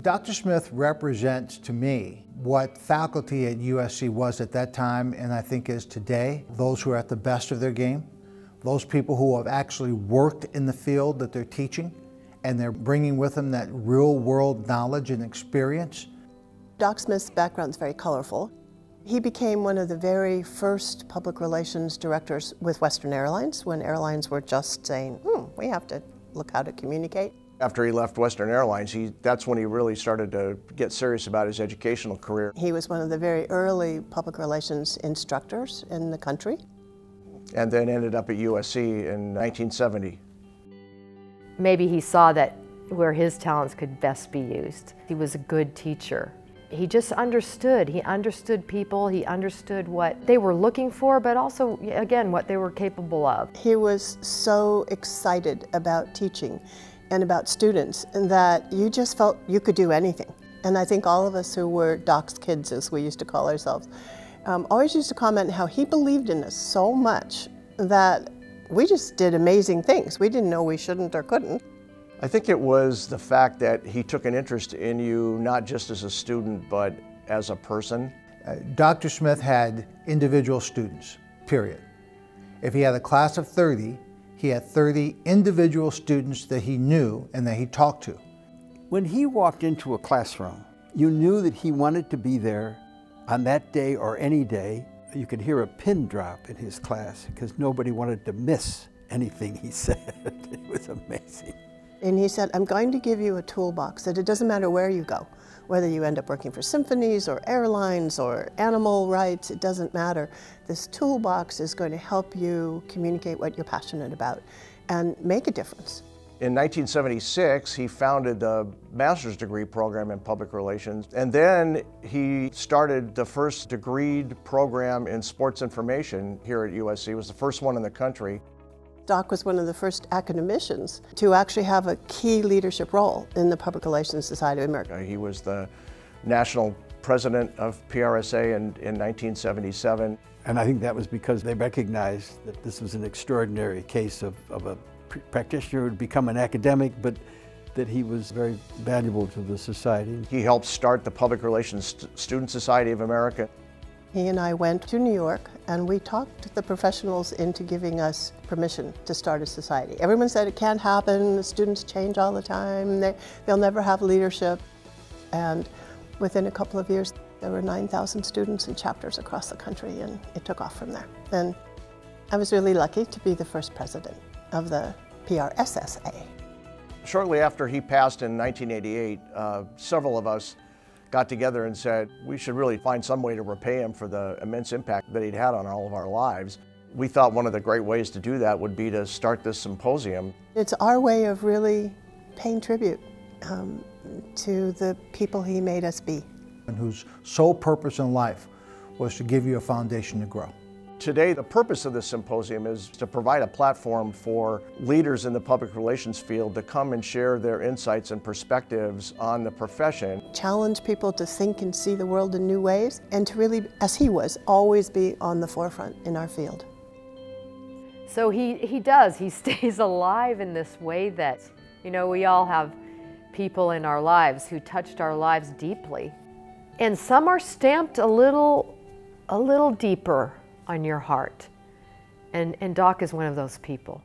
Dr. Smith represents to me what faculty at USC was at that time and I think is today. Those who are at the best of their game, those people who have actually worked in the field that they're teaching, and they're bringing with them that real world knowledge and experience. Doc Smith's background is very colorful. He became one of the very first public relations directors with Western Airlines when airlines were just saying, we have to look how to communicate. After he left Western Airlines, that's when he really started to get serious about his educational career. He was one of the very early public relations instructors in the country. And then ended up at USC in 1970. Maybe he saw that where his talents could best be used. He was a good teacher. He just understood. He understood people. He understood what they were looking for, but also, again, what they were capable of. He was so excited about teaching and about students that you just felt you could do anything. And I think all of us who were Doc's kids, as we used to call ourselves, always used to comment how he believed in us so much that we just did amazing things. We didn't know we shouldn't or couldn't. I think it was the fact that he took an interest in you, not just as a student, but as a person. Dr. Smith had individual students, period. If he had a class of 30, he had 30 individual students that he knew and that he talked to. When he walked into a classroom, you knew that he wanted to be there on that day or any day. You could hear a pin drop in his class because nobody wanted to miss anything he said. It was amazing. And he said, I'm going to give you a toolbox that it doesn't matter where you go, whether you end up working for symphonies or airlines or animal rights, it doesn't matter. This toolbox is going to help you communicate what you're passionate about and make a difference. In 1976, he founded the master's degree program in public relations, and then he started the first degreed program in sports information here at USC. It was the first one in the country. Doc was one of the first academicians to actually have a key leadership role in the Public Relations Society of America. He was the national president of PRSA in 1977. And I think that was because they recognized that this was an extraordinary case of a practitioner who had become an academic, but that he was very valuable to the society. He helped start the Public Relations Student Society of America. He and I went to New York and we talked the professionals into giving us permission to start a society. Everyone said it can't happen, the students change all the time, they'll never have leadership. And within a couple of years, there were 9,000 students in chapters across the country, and it took off from there. And I was really lucky to be the first president of the PRSSA. Shortly after he passed in 1988, several of us got together and said we should really find some way to repay him for the immense impact that he'd had on all of our lives. We thought one of the great ways to do that would be to start this symposium. It's our way of really paying tribute to the people he made us be. And whose sole purpose in life was to give you a foundation to grow. Today, the purpose of this symposium is to provide a platform for leaders in the public relations field to come and share their insights and perspectives on the profession. Challenge people to think and see the world in new ways, and to really, as he was, always be on the forefront in our field. So he stays alive in this way that, you know, we all have people in our lives who touched our lives deeply. And some are stamped a little deeper on your heart. And Doc is one of those people.